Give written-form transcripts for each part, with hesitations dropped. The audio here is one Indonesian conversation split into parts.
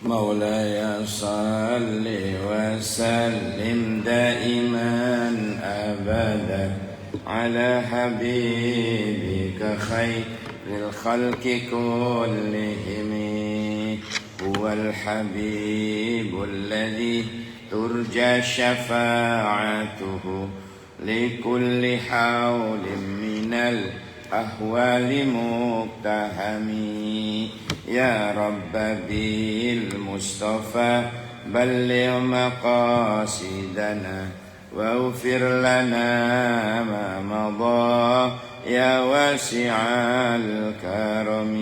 مولاي صل وسلم دائما أبدا على حبيبك خير الخلق كلهم. هو الحبيب الذي ترجى شفاعته لكل حول من الأهوال مقتحم. يا رب بالمصطفى بلغ مقاصدنا واغفر لنا ما مضى يا واسع الكرم.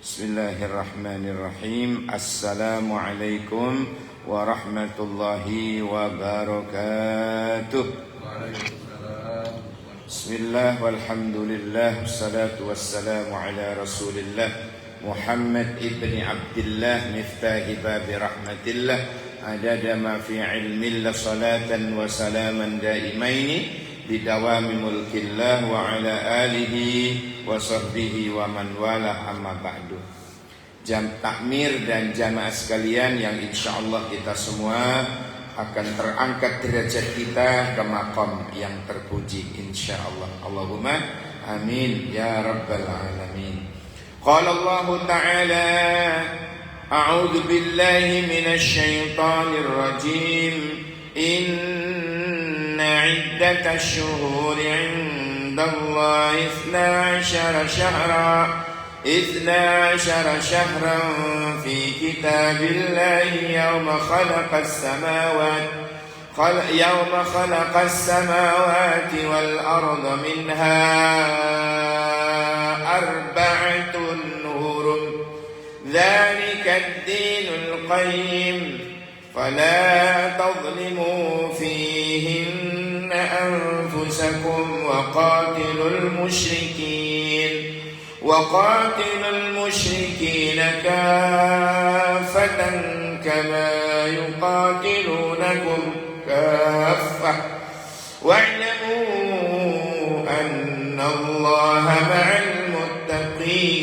بسم الله الرحمن الرحيم. السلام عليكم ورحمة الله وبركاته. بسم الله والحمد لله والصلاة والسلام على رسول الله محمد ابن عبد الله مفتاح باب رحمة الله عدد ما في علم الله صلاة وسلاما دائمين بدوام ملك الله وعلى آله وصحبه ومن والاه. أما بعد. Takmir dan jamaah sekalian yang insya Allah kita semua akan terangkat derajat kita ke maqam yang terpuji insya Allah. Allahumma amin ya rabbal alamin. Qala Allah Ta'ala a'udzu billahi minasy syaithanir rajim. Inna 'iddatash syuhuri 'indallahi 12 شهرا في كتاب الله يوم خلق السماوات والأرض منها 4 حرم ذلك الدين القيم فلا تظلموا فيهن أنفسكم وقاتلوا المشركين كافة كما يقاتلونكم كافة واعلموا أن الله مع المتقين.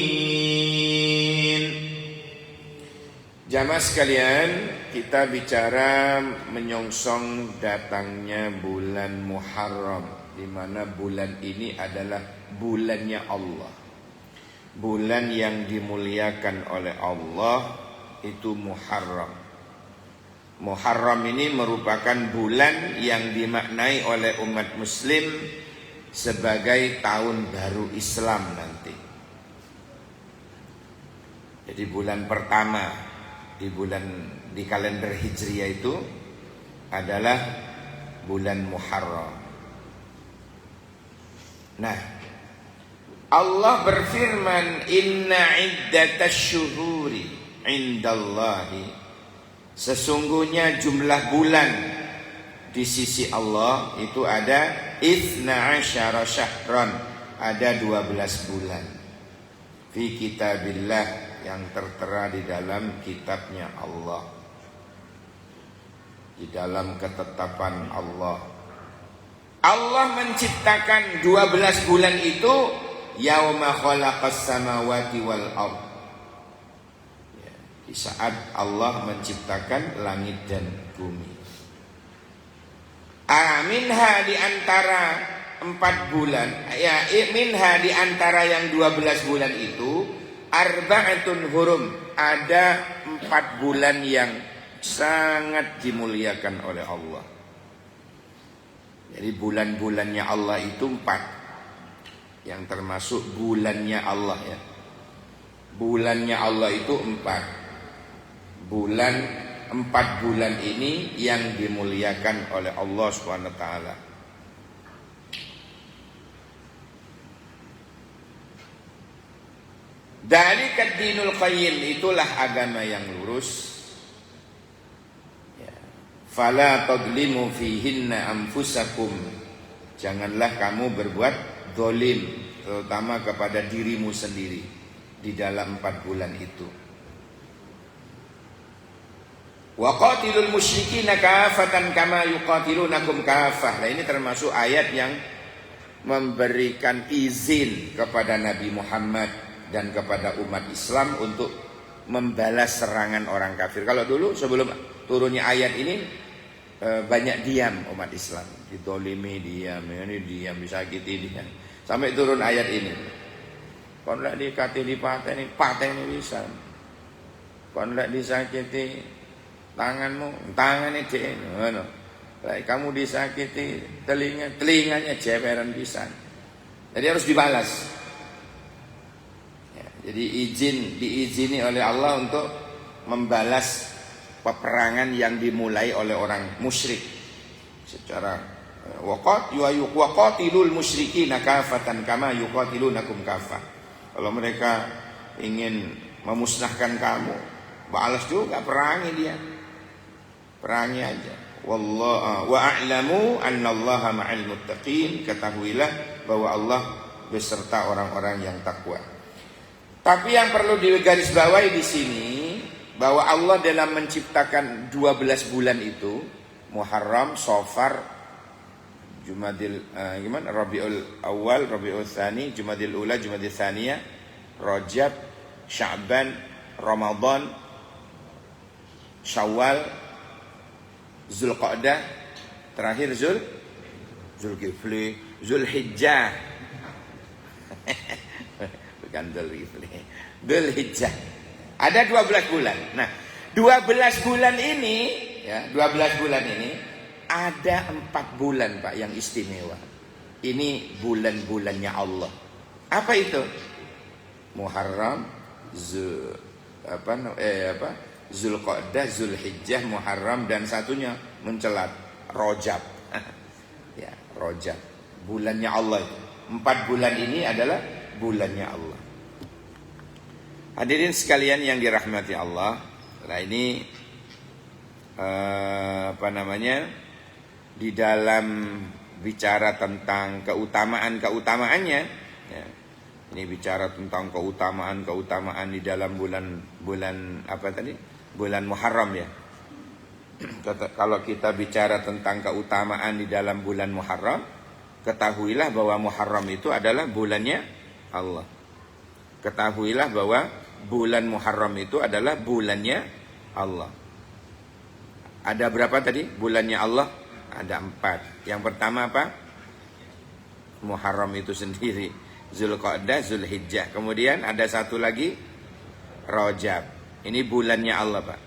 Jamaah sekalian, kita bicara menyongsong datangnya bulan Muharram, di mana bulan ini adalah bulannya Allah. Bulan yang dimuliakan oleh Allah itu Muharram. Muharram ini merupakan bulan yang dimaknai oleh umat muslim sebagai tahun baru Islam nanti. Jadi bulan pertama di kalender Hijriah itu adalah bulan Muharram. Nah, Allah berfirman, Inna 'iddatash syuhuri 'indallahi, sesungguhnya jumlah bulan di sisi Allah itu ada 12 syahran, ada 12 bulan. Fi kitabillah, yang tertera di dalam kitabnya Allah, di dalam ketetapan Allah. Allah menciptakan 12 bulan itu yauma khalaqas samawati wal ardh, di saat Allah menciptakan langit dan bumi. Minha di antara 4 bulan, minha di antara yang 12 bulan itu 4 hurum, ada 4 bulan yang sangat dimuliakan oleh Allah. Jadi bulan-bulannya Allah itu 4, yang termasuk bulannya Allah ya. Bulannya Allah itu 4 bulan. 4 bulan ini yang dimuliakan oleh Allah Subhanahu wa taala. Dzalikad dinul qayyim, itulah agama yang lurus. Ya. Fala tadlimu fihinna anfusakum, janganlah kamu berbuat zalim, terutama kepada dirimu sendiri di dalam 4 bulan itu. Wa qatilul musyrikina kafatan kama yuqatilunakum kafah. Nah, ini termasuk ayat yang memberikan izin kepada Nabi Muhammad dan kepada umat Islam untuk membalas serangan orang kafir. Kalau dulu sebelum turunnya ayat ini banyak diam umat Islam, ditolimi diam, ini diam, disakiti diam, sampai turun ayat ini. Kon lek dikati dipateni, pateni bisa. Kon lek disakiti tanganmu, tangannya dek, ngono. Lek kamu disakiti telinganya jeperan pisan. Jadi harus dibalas. Ya, jadi diizini oleh Allah untuk membalas peperangan yang dimulai oleh orang musyrik secara waqatilul musyrikina kafatan kama yuqatilunakum kafah. Kalau mereka ingin memusnahkan kamu, balas juga, perangi dia. Perangi aja. Wallahu wa a'lamu annallaha ma'al muttaqin, ketahuilah bahwa Allah beserta orang-orang yang takwa. Tapi yang perlu digarisbawahi di sini bahwa Allah dalam menciptakan 12 bulan itu, Muharram, Safar, Rabiul Awal, Rabiul Tsani, Jumadil Ula, Jumadil Tsaniyah, Rajab, Sya'ban, Ramadan, Syawal, Zulqa'dah, terakhir Zulkifli, Zulhijjah. Bukan Zulkifli, Zulhijjah. Ada 12 bulan. Nah, 12 bulan ini, ya, 12 bulan ini ada 4 bulan, Pak, yang istimewa. Ini bulan-bulannya Allah. Apa itu? Muharram, Zulqa'dah, Zulhijjah, Muharram, dan satunya mencelat Rajab. Ya, Rajab. Bulannya Allah itu. 4 bulan ini adalah bulannya Allah. Hadirin sekalian yang dirahmati Allah, nah ini di dalam bicara tentang keutamaan-keutamaannya, ya, ini bicara tentang keutamaan di dalam bulan Muharram, ya. Kalau kita bicara tentang keutamaan di dalam bulan Muharram, ketahuilah bahwa Muharram itu adalah bulannya Allah. Ketahuilah bahwa bulan Muharram itu adalah bulannya Allah. Ada berapa tadi bulannya Allah? Ada 4. Yang pertama apa? Muharram itu sendiri, Zulqa'dah, Zulhijjah. Kemudian ada satu lagi, Rajab. Ini bulannya Allah, Pak.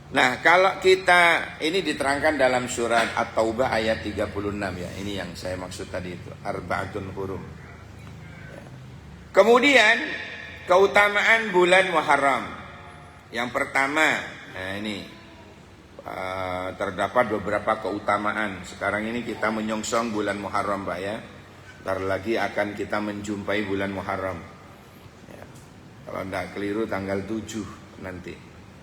Nah, kalau kita, ini diterangkan dalam surat At-Taubah ayat 36, ya. Ini yang saya maksud tadi itu, Arba'atun Hurum. Kemudian keutamaan bulan Muharram. Yang pertama, nah ini terdapat beberapa keutamaan. Sekarang ini kita menyongsong bulan Muharram, Pak, ya. Ntar lagi akan kita menjumpai bulan Muharram, ya. Kalau tidak keliru tanggal 7 nanti,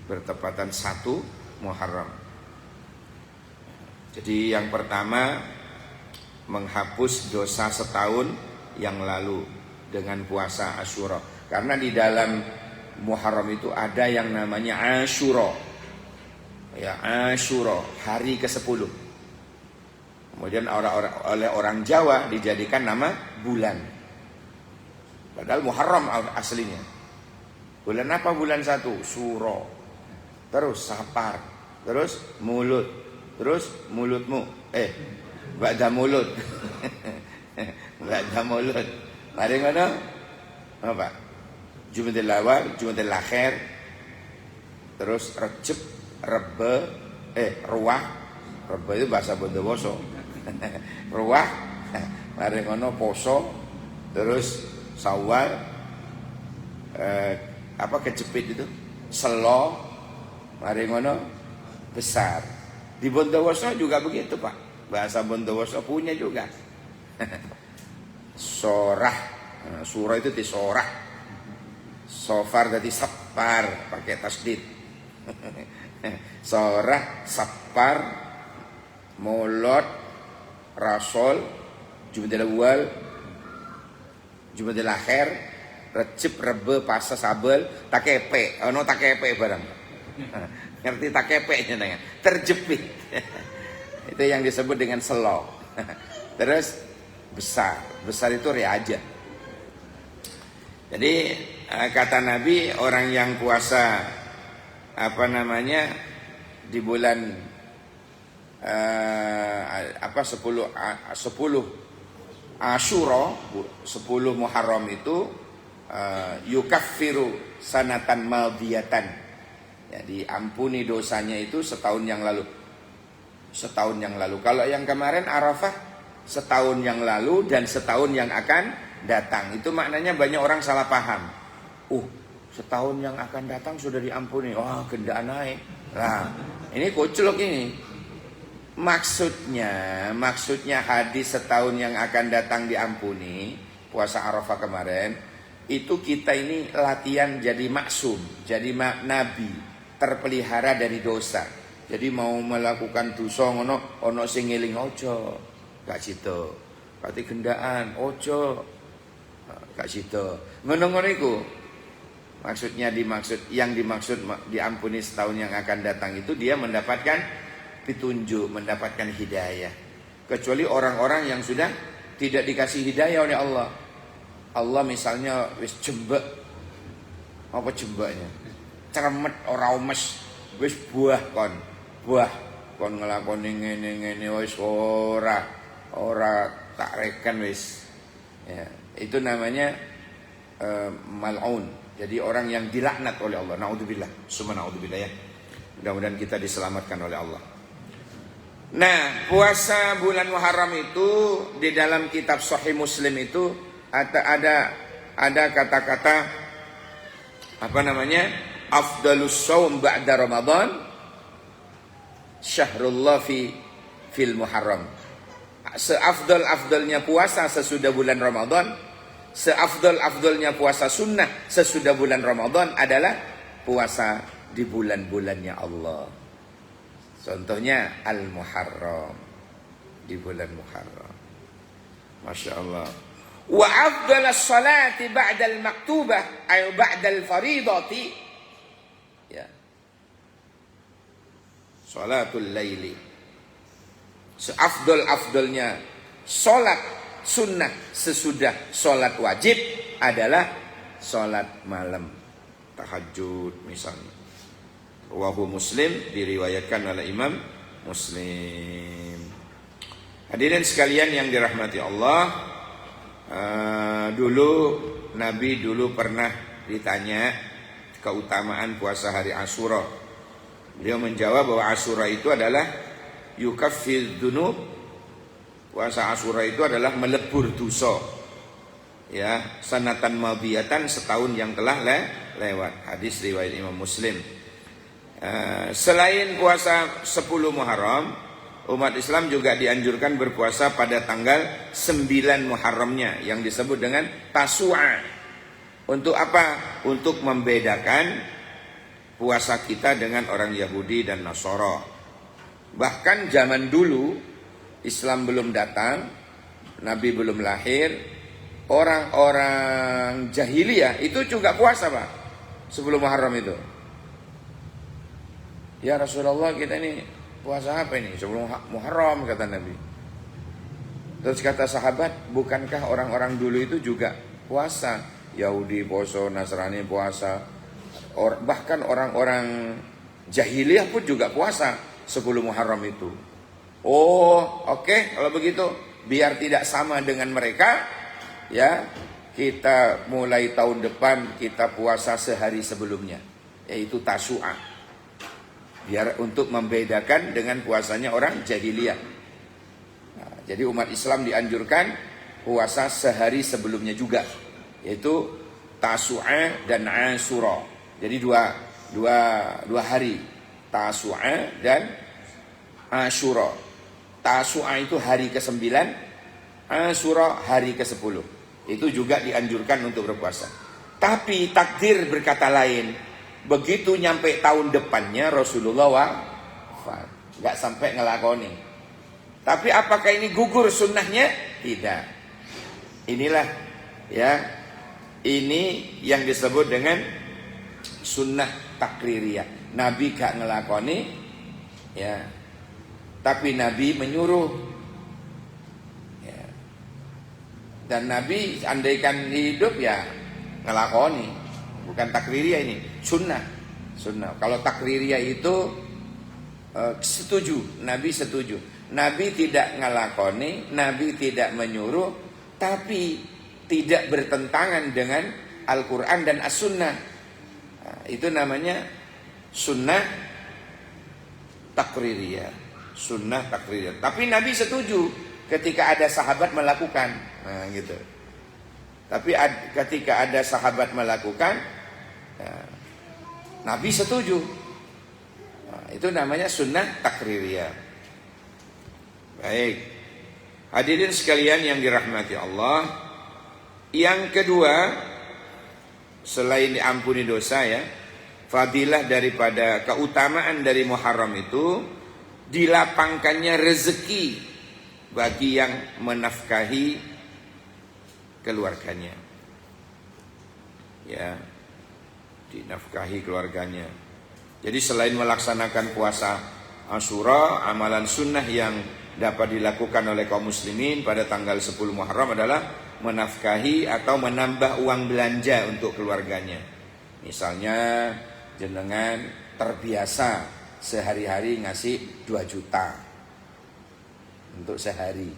bertepatan 1 Muharram. Jadi yang pertama, menghapus dosa setahun yang lalu dengan puasa Asyura. Karena di dalam Muharram itu ada yang namanya Asyura. Ya, Asyura, hari ke-10. Kemudian oleh orang Jawa dijadikan nama bulan. Padahal Muharram aslinya. Bulan apa bulan 1? Suro. Terus Sapar. Terus mulut. Terus mulutmu. Ba'da mulut. Ba'da mulut. Mari ngono. Apa? Jumadil Awal, Jumadil Akhir. Terus Rejab, Rebe, Ruah. Rebe itu bahasa Bondowoso. Ruah. Mari ngono poso. Terus Syawal. Kejepit itu? Selo. Mari ngono besar. Di Bondowoso juga begitu, Pak. Bahasa Bondowoso punya juga. Sorah, surah itu disorah. Sofar jadi sapar, pakai tasdid. Sorah, sapar, molot, rasol, Jumadil Awal, Jumadil Akhir, Rejab, Rebe, Pasa, Sabel, takepe. Ono takepe barang. Ngerti takepe nya, terjepit. Itu yang disebut dengan selo. Terus besar itu reaja. Jadi kata Nabi, orang yang puasa di bulan 10 Asyura, 10 Muharram itu yukaffiru sanatan madiyatan. Jadi ampuni dosanya itu setahun yang lalu. Setahun yang lalu. Kalau yang kemarin Arafah setahun yang lalu dan setahun yang akan datang. Itu maknanya banyak orang salah paham. Setahun yang akan datang sudah diampuni. Wah, gendaan naik. Nah, ini koclok ini. Maksudnya hadis setahun yang akan datang diampuni, puasa Arafah kemarin, itu kita ini latihan jadi maksum, jadi nabi, terpelihara dari dosa. Jadi mau melakukan dosa ono sing ngeling ojo, gak cito. Berarti gendaan ojo, gak cito. Ngono-ngono iku. Maksudnya yang dimaksud diampuni setahun yang akan datang itu dia mendapatkan petunjuk, mendapatkan hidayah. Kecuali orang-orang yang sudah tidak dikasih hidayah oleh Allah. Allah misalnya wis jembek. Apa jembeknya? Cermet ora omes, wis buah kon nglakoni ngene wis ora tak reken wis. Ya, itu namanya mal'un. Jadi orang yang dilaknat oleh Allah. Naudzubillah, summa naudzubillah ya. Mudah-mudahan kita diselamatkan oleh Allah. Nah, puasa bulan Muharram itu di dalam kitab Sahih Muslim itu ada kata-kata afdalus shaum ba'da Ramadan syahrullah fil Muharram. Seafdal-afdalnya puasa sesudah bulan Ramadan, seafdal-afdalnya puasa sunnah sesudah bulan Ramadan adalah puasa di bulan-bulannya Allah. Contohnya Al-Muharram, di bulan Muharram. Masya Allah. Wa afdalas salati ba'dal maktubah ay ba'dal faridati, ya, salatul laili. Seafdal-afdalnya salat sunnah sesudah salat wajib adalah salat malam, tahajud misalnya. Rawahu Muslim, diriwayatkan oleh Imam Muslim. Hadirin sekalian yang dirahmati Allah, Nabi dulu pernah ditanya keutamaan puasa hari Asyura. Beliau menjawab bahwa Asyura itu adalah yukaffir dzunub. Puasa Asyura itu adalah melebur dosa. Ya, sanatan madiyatan, setahun yang telah lewat. Hadis riwayat Imam Muslim. Selain puasa 10 Muharram, umat Islam juga dianjurkan berpuasa pada tanggal 9 Muharramnya yang disebut dengan Tasu'a. Untuk apa? Untuk membedakan puasa kita dengan orang Yahudi dan Nasara. Bahkan zaman dulu Islam belum datang, Nabi belum lahir, orang-orang jahiliyah itu juga puasa, Pak, sebelum Muharram itu. Ya Rasulullah, kita ini puasa apa ini sebelum Muharram, kata Nabi. Terus kata sahabat, bukankah orang-orang dulu itu juga puasa? Yahudi puasa, Nasrani puasa, bahkan orang-orang jahiliyah pun juga puasa sebelum Muharram itu. Oke, kalau begitu biar tidak sama dengan mereka, ya, kita mulai tahun depan kita puasa sehari sebelumnya, yaitu Tasu'a. Biar untuk membedakan dengan puasanya orang jahiliyah. Nah, jadi umat Islam dianjurkan puasa sehari sebelumnya juga, yaitu Tasu'a dan Asyura. Jadi dua hari, Tasu'a dan Asyura. Tasu'a itu hari ke-9, Asyura hari ke-10. Itu juga dianjurkan untuk berpuasa. Tapi takdir berkata lain. Begitu nyampe tahun depannya Rasulullah wafat, nggak sampai ngelakoni. Tapi apakah ini gugur sunnahnya? Tidak. Inilah, ya, ini yang disebut dengan sunnah takririyah. Nabi gak ngelakoni, ya, tapi Nabi menyuruh, ya. Dan Nabi andaikan hidup ya ngelakoni. bukan takririyah ini, sunnah. Kalau takririyah itu setuju, Nabi setuju. Nabi tidak ngelakoni, Nabi tidak menyuruh, tapi tidak bertentangan dengan Al-Quran dan As-Sunnah. Nah, itu namanya sunnah takririyah. Sunnah takririyah. Tapi Nabi setuju ketika ada sahabat melakukan. Nah, gitu. Tapi ketika ada sahabat melakukan, nah, Nabi setuju. Nah, itu namanya sunnah takririyah. Baik. Hadirin sekalian yang dirahmati Allah. Yang kedua, selain diampuni dosa ya, fadilah daripada keutamaan dari Muharram itu dilapangkannya rezeki bagi yang menafkahi keluarganya. Ya, dinafkahi keluarganya. Jadi selain melaksanakan puasa Asyura, amalan sunnah yang dapat dilakukan oleh kaum muslimin pada tanggal 10 Muharram adalah menafkahi atau menambah uang belanja untuk keluarganya. Misalnya jenengan terbiasa sehari-hari ngasih 2 juta untuk sehari.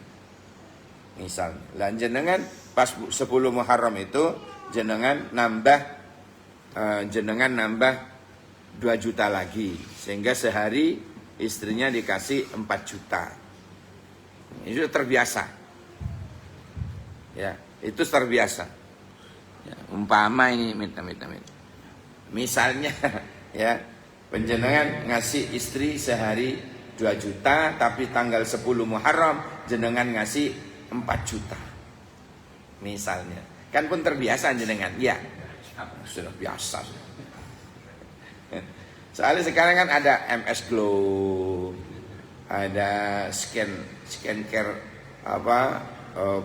Misal, dan jenengan pas 10 Muharram itu jenengan nambah 2 juta lagi, sehingga sehari istrinya dikasih 4 juta. Itu terbiasa. Ya, itu terbiasa. Ya, umpama ini minta. Misalnya ya, penjenengan ngasih istri sehari 2 juta, tapi tanggal 10 Muharram jenengan ngasih 4 juta. Misalnya, kan pun terbiasa jenengan. Ya, sudah biasa. Soalnya sekarang kan ada MS Glow, ada skincare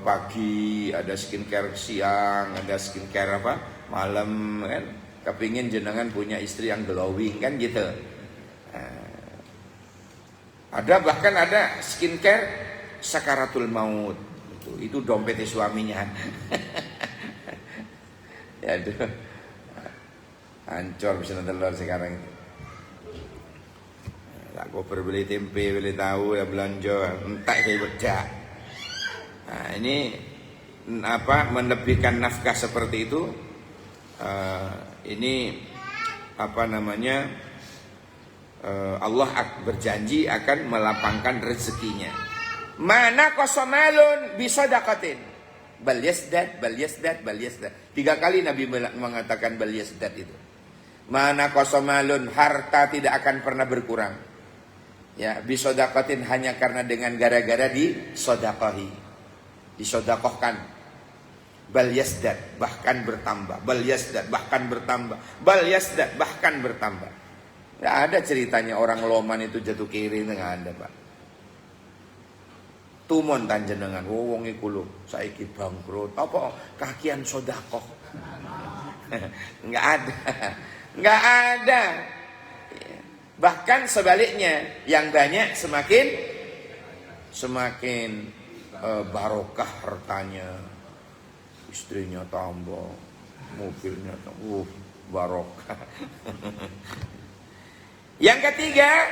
pagi, ada skincare siang, ada skincare malam kan. Kepingin jenengan punya istri yang glowing kan gitu. Bahkan ada skincare sakaratul maut. Itu dompetnya suaminya. Ya aduh. Hancur bisa telur sekarang. Aku berbeli tempe, beli tahu ya belanja, entah kayak bedak. Nah, ini melebihkan nafkah seperti itu. Ini Allah berjanji akan melapangkan rezekinya. Mana kosomalun bisodakatin, bal yasdad. 3 kali Nabi mengatakan bal yasdad itu. Mana kosomalun, harta tidak akan pernah berkurang. Ya, bisodakatin hanya karena dengan gara-gara disodakohi, disodakohkan. Bal yasdad, bahkan bertambah. Bal yasdad, bahkan bertambah. Bal yasdad, bahkan bertambah. Nggak ada ceritanya orang loman itu jatuh kiri, nggak ada Pak. Tumon tanjenengan, wong iku lho saiki bangkrut. Apa kakian sodakoh? Nggak ada, nggak ada. Bahkan sebaliknya, yang banyak semakin barokah hartanya, istrinya tambah, mobilnya tambah, barokah. Yang ketiga,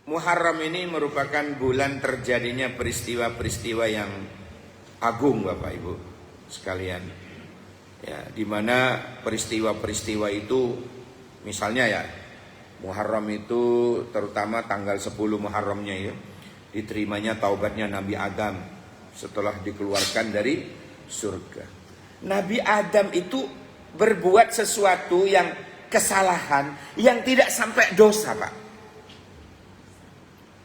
Muharram ini merupakan bulan terjadinya peristiwa-peristiwa yang agung Bapak Ibu sekalian. Ya, di mana peristiwa-peristiwa itu, misalnya ya, Muharram itu terutama tanggal 10 Muharramnya ya, diterimanya taubatnya Nabi Adam setelah dikeluarkan dari surga. Nabi Adam itu berbuat sesuatu yang kesalahan yang tidak sampai dosa Pak.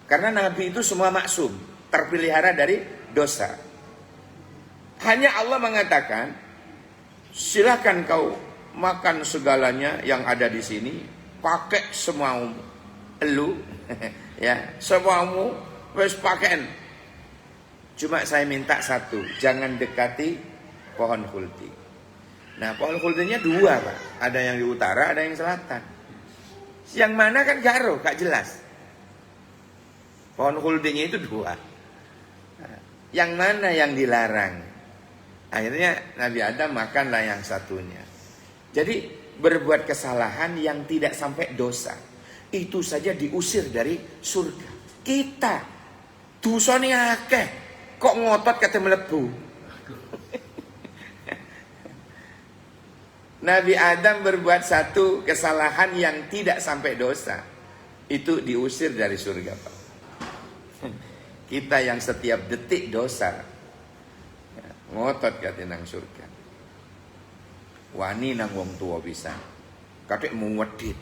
Karena Nabi itu semua maksum, terpelihara dari dosa. Hanya Allah mengatakan, silakan kau makan segalanya yang ada di sini, pakai semaumu, ya, semaumu, wes pakai. Cuma saya minta satu, jangan dekati pohon khuldi. Nah, pohon khuldinya 2 Pak, ada yang di utara, ada yang selatan. Yang mana kan gak jelas. Pohon khuldinya itu 2. Yang mana yang dilarang? Akhirnya Nabi Adam makanlah yang satunya. Jadi berbuat kesalahan yang tidak sampai dosa, itu saja diusir dari surga. Kita dosane akeh, kok ngotot kate mlebu. Nabi Adam berbuat satu kesalahan yang tidak sampai dosa, itu diusir dari surga, Pak. Kita yang setiap detik dosa, ngotot kate nang surga. Wani nang wong tua bisa, katik muwedit.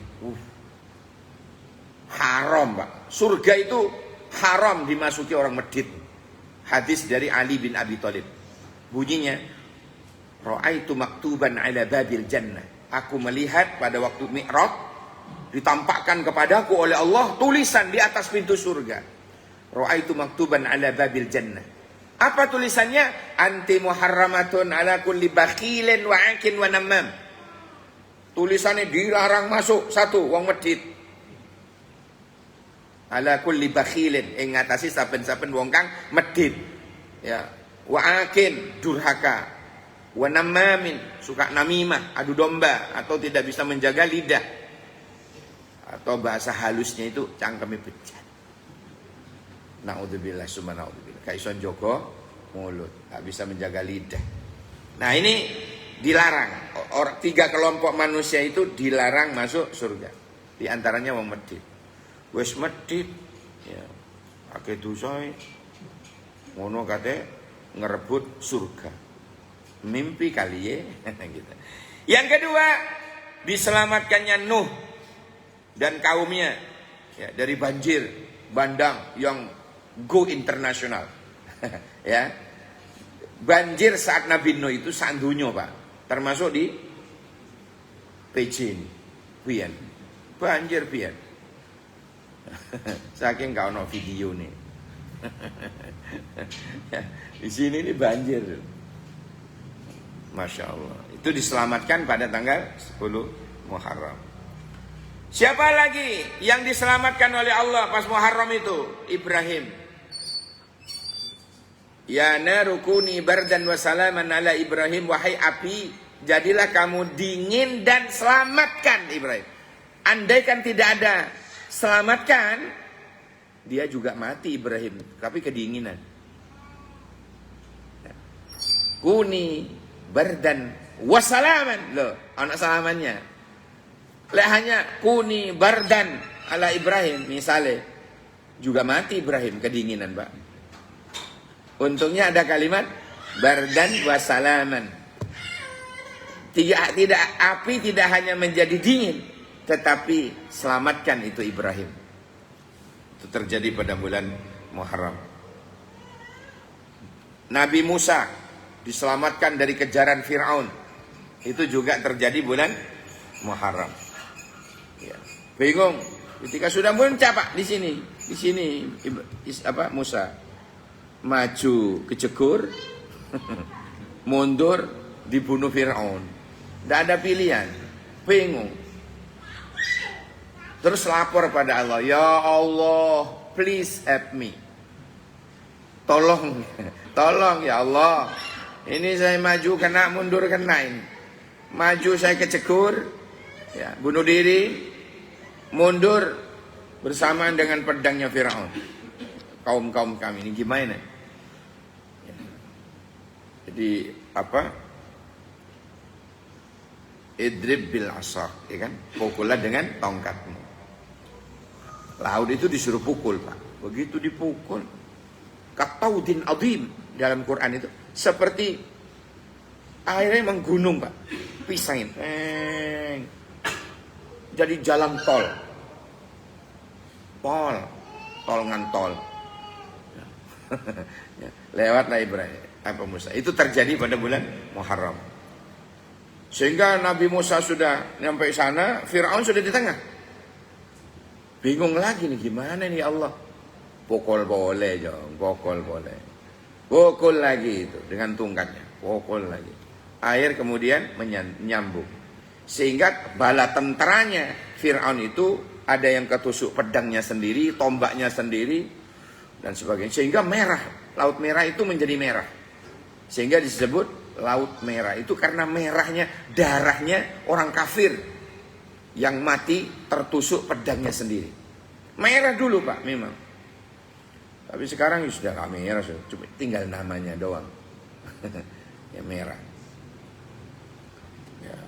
Haram, Pak. Surga itu haram dimasuki orang medit. Hadis dari Ali bin Abi Thalib. Bunyinya, ra'aitu maktuban ala babil jannah. Aku melihat pada waktu Mi'raj ditampakkan kepadaku oleh Allah tulisan di atas pintu surga. Ra'aitu maktuban ala babil jannah. Apa tulisannya? Anti muharramatun ala kulli bakhilin wa akin wa namam. Tulisannya dilarang masuk satu wong medit. Ala kulli bakhilin ing ngatasi saben-saben wong kang medit. Ya, wa akin durhaka. Wa namamin suka namimah, adu domba atau tidak bisa menjaga lidah. Atau bahasa halusnya itu cangkeme bejat. Naudzubillah summa naudzubillah. Kaison Joko mulut, tak bisa menjaga lidah. Nah ini dilarang. Tiga kelompok manusia itu dilarang masuk surga. Di antaranya wong medit. Wes medit, ya, akeh dosa, ngono kate ngerebut surga. Mimpi kali ya, gitu. Yang kedua, diselamatkannya Nuh dan kaumnya ya, dari banjir bandang yang go internasional. Ya. Banjir saat Nabi Nuh itu saat dunia, Pak. Termasuk di PJ ini. Pian. Banjir pian. Saking gak ono video nih. Ya, di sini ini banjir. Masya Allah. Itu diselamatkan pada tanggal 10 Muharram. Siapa lagi yang diselamatkan oleh Allah pas Muharram itu? Ibrahim. Ya narukuni bardan wa salaman ala Ibrahim. Wahai api, jadilah kamu dingin dan selamatkan Ibrahim. Andaikan tidak ada selamatkan, dia juga mati Ibrahim. Tapi kedinginan. Kuni bardan wa salaman. Loh, anak salamannya. Lek hanya kuni bardan ala Ibrahim misalnya, juga mati Ibrahim kedinginan, Pak. Untungnya ada kalimat bardan wa salaman. Tidak api tidak hanya menjadi dingin, tetapi selamatkan itu Ibrahim. Itu terjadi pada bulan Muharram. Nabi Musa diselamatkan dari kejaran Fir'aun. Itu juga terjadi bulan Muharram. Ya. Bingung ketika sudah mencapai di sini Musa maju kejegur, mundur dibunuh Fir'aun. Tidak ada pilihan, bingung. Terus lapor pada Allah, ya Allah, please help me. Tolong ya Allah. Ini saya maju kena, mundur kena ini. Maju saya kejegur, ya, bunuh diri, mundur bersamaan dengan pedangnya Fir'aun. Kaum kami ini gimana? Ya. Jadi apa? Idrib bil asaq, ya kan? Pukullah dengan tongkatmu. Laut itu disuruh pukul, Pak. Begitu dipukul, kataudin azim dalam Quran itu seperti airnya menggunung, Pak. Pisahin. Jadi jalan tol. Tol ngantol. Lewatlah Ibrahim apa Musa. Itu terjadi pada bulan Muharram. Sehingga Nabi Musa sudah sampai sana, Fir'aun sudah di tengah. Bingung lagi nih, gimana nih Allah? Pukul boleh, Jong. Pukul boleh. Pukul lagi itu dengan tungkatnya. Pukul lagi. Air kemudian menyambung. Sehingga bala tentaranya Fir'aun itu ada yang ketusuk pedangnya sendiri, tombaknya sendiri, dan sebagainya. Sehingga merah. Laut Merah itu menjadi merah. Sehingga disebut Laut Merah itu karena merahnya darahnya orang kafir yang mati tertusuk pedangnya sendiri. Merah dulu Pak memang. Tapi sekarang sudah nggak merah, cuma tinggal namanya doang. Ya merah. Ya.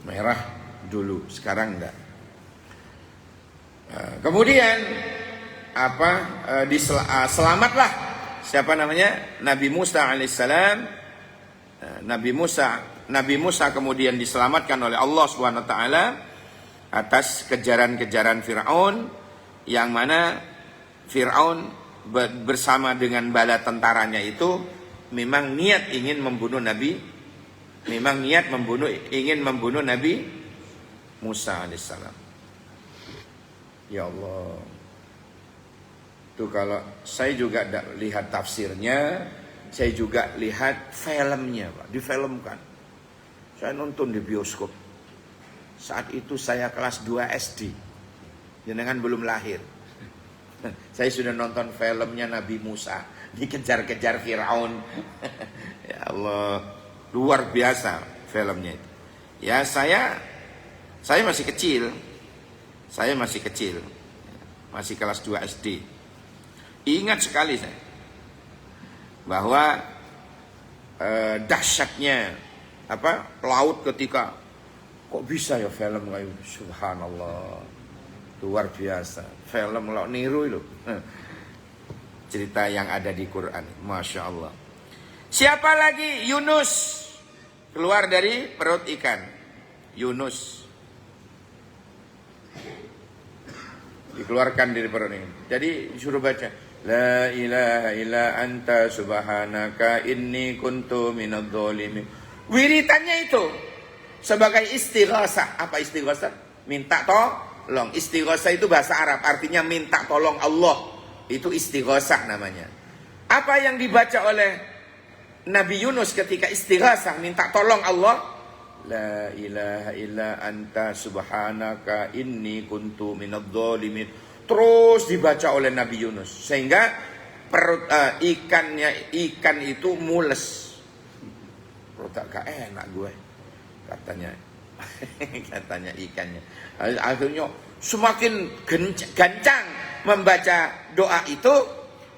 Merah dulu, sekarang enggak. Kemudian selamatlah siapa namanya? Nabi Musa alaihissalam. Nabi Musa kemudian diselamatkan oleh Allah Subhanahu wa taala atas kejaran-kejaran Firaun, yang mana Firaun bersama dengan bala tentaranya itu memang niat ingin membunuh Nabi Musa alaihissalam. Ya Allah. Itu kalau saya juga lihat tafsirnya, saya juga lihat filmnya, Pak, difilmkan. Saya nonton di bioskop. Saat itu saya kelas 2 SD. Jenengan belum lahir. Saya sudah nonton filmnya Nabi Musa dikejar-kejar Firaun. Ya Allah, luar biasa filmnya itu. Ya saya masih kecil. Masih kelas 2 SD. Ingat sekali saya bahwa dahsyatnya laut ketika kok bisa ya film kayak subhanallah, luar biasa. Film laut niru itu. Cerita yang ada di Quran, masya Allah. Siapa lagi? Yunus keluar dari perut ikan. Yunus dikeluarkan dari perut ikan. Jadi disuruh baca La ilaha illa anta subhanaka inni kuntu minadh dhalimin. Wiritannya itu sebagai istighasah. Apa istighasah? Minta tolong. Istighasah itu bahasa Arab, artinya minta tolong Allah. Itu istighasah namanya. Apa yang dibaca oleh Nabi Yunus ketika istighasah minta tolong Allah? La ilaha illa anta subhanaka inni kuntu minadh dhalimin. Terus dibaca oleh Nabi Yunus sehingga perut ikan itu mules. Perut gak enak gue katanya ikannya. Akhirnya semakin gancang membaca doa itu,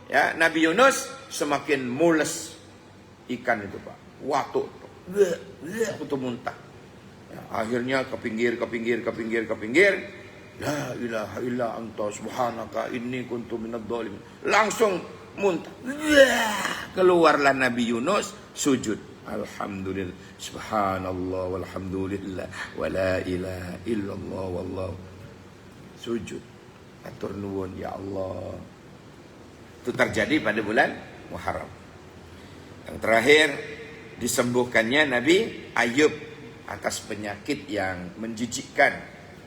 ya, Nabi Yunus semakin mules ikan itu, Pak. Waktu itu muntah. Ya, akhirnya ke pinggir. La ilaha illa anta subhanaka inni kuntu minadh dhalimin. Langsung muntah. Keluarlah Nabi Yunus sujud. Alhamdulillah, subhanallah walhamdulillah wa la ilaha illallah wallahu. Sujud. Atur nuwun ya Allah. Itu terjadi pada bulan Muharram. Yang terakhir disembuhkannya Nabi Ayub atas penyakit yang menjijikkan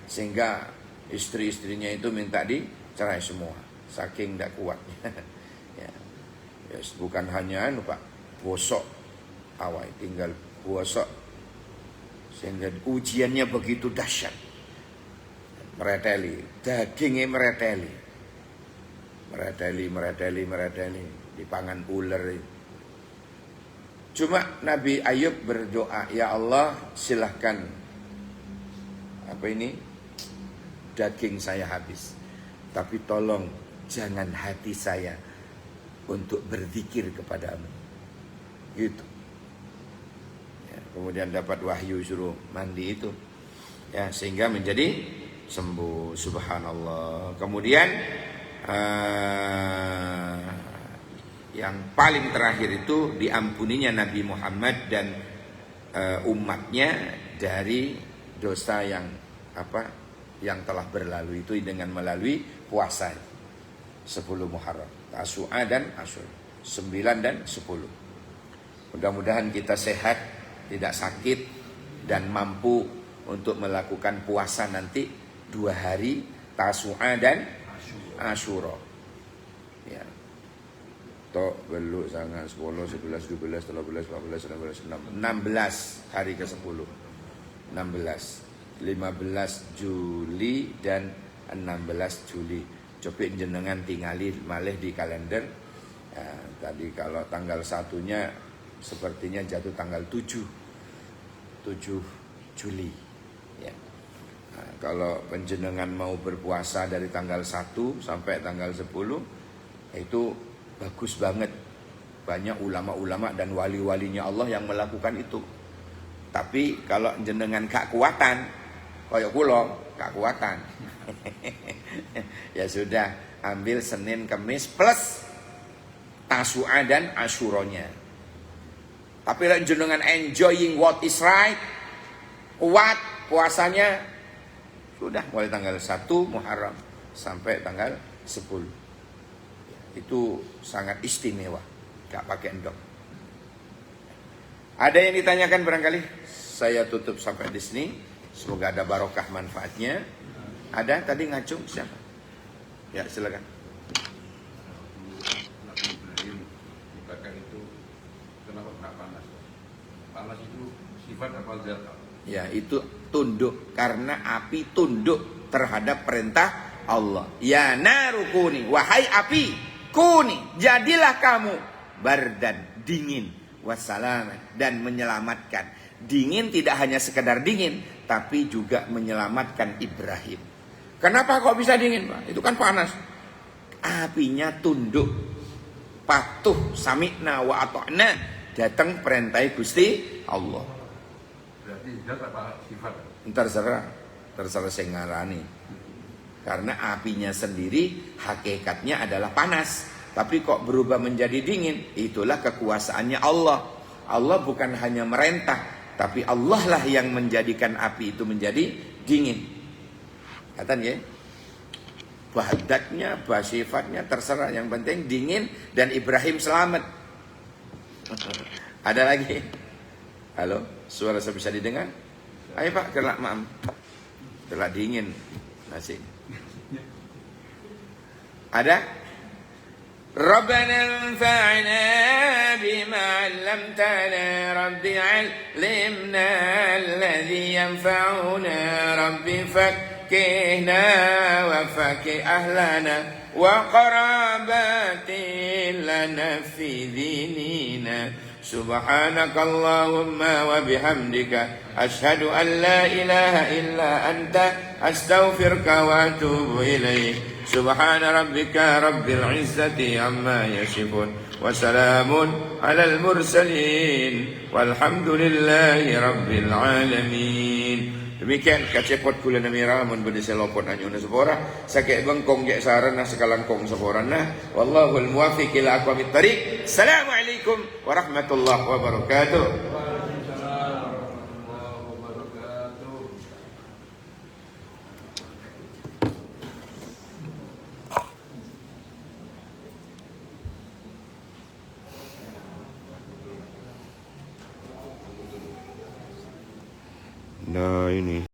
sehingga istri-istrinya itu minta dicerai semua, saking tidak kuatnya. Ya. Yes, bukan hanya Pak, bosok awal tinggal bosok sehingga ujiannya begitu dahsyat. Mereteli, dagingnya mereteli, dipangan ular. Cuma Nabi Ayub berdoa, ya Allah silahkan daging saya habis, tapi tolong jangan hati saya untuk berzikir kepadamu. Gitu. Ya, kemudian dapat wahyu suruh mandi itu, ya, sehingga menjadi sembuh. Subhanallah. Kemudian yang paling terakhir itu diampuninya Nabi Muhammad dan umatnya dari dosa yang telah berlalu itu dengan melalui puasa 10 Muharram, Tasu'a dan Asyura, 9 dan 10. Mudah-mudahan kita sehat, tidak sakit, dan mampu untuk melakukan puasa nanti 2 hari Tasu'a dan Asyura. Ya. Tok beluk sangat 10, 11, 12, 13, 14, 15, 16 hari ke-10. 16, 15 Juli dan 16 Juli. Coba jenengan tingali malih di kalender. Ya, tadi kalau tanggal 1-nya sepertinya jatuh tanggal 7 Juli ya. Nah, kalau panjenengan mau berpuasa dari tanggal 1 sampai tanggal 10 itu bagus banget. Banyak ulama-ulama dan wali-walinya Allah yang melakukan itu. Tapi kalau jenengan gak kuatan, koyok kula gak kuatan. Ya sudah, ambil Senin Kamis plus Tasu'a dan Asyuranya. Tapi kalau jenengan enjoying what is right, kuat puasanya, sudah mulai tanggal 1 Muharram sampai tanggal 10. Itu sangat istimewa, gak pakai endok. Ada yang ditanyakan barangkali? Saya tutup sampai di sini. Semoga ada barokah manfaatnya. Ada tadi ngacung siapa? Ya silakan. Nabi Ibrahim dibakar itu kenapa nggak panas? Panas itu sifat apa zat? Ya itu tunduk, karena api tunduk terhadap perintah Allah. Ya narukuni, wahai api kuni, jadilah kamu bardan, dingin, wassalaman, dan menyelamatkan. Dingin tidak hanya sekedar dingin, tapi juga menyelamatkan Ibrahim. Kenapa kok bisa dingin, Pak? Itu kan panas. Apinya tunduk, patuh, sami'na wa ata'na, datang perintah Gusti Allah. Berarti zat apa sifat? Terserah saya ngarani. Karena apinya sendiri hakikatnya adalah panas, tapi kok berubah menjadi dingin? Itulah kekuasaannya Allah. Allah bukan hanya merentah, tapi Allah lah yang menjadikan api itu menjadi dingin. Kata ya, bahadatnya, sifatnya terserah. Yang penting dingin dan Ibrahim selamat. Ada lagi? Halo, suara saya bisa didengar? Ayo Pak, kelak maaf. Kelak dingin nasi. Ada? Rabbana anfa'na bima 'allamtana, Rabbi 'allimna alladhi yanfa'una, Rabbi fakkihna wa fakkih ahlana wa qarabatin lana fi dinina. Subhanakallahumma wa bihamdika asyhadu an la ilaha illa anta astaghfiruka wa atubu ilaik. Subhana rabbika rabbil izzati amma yasifun wa salamun alal mursalin walhamdulillahi rabbil alamin. Demikian kacepot kula namira mun bade selopon anyuna sepora sakek bengkong ge sarana sekalangkong seporana wallahul muwaffiq ila aqwamit thariq. Assalamualaikum warahmatullahi wabarakatuh. Nah ini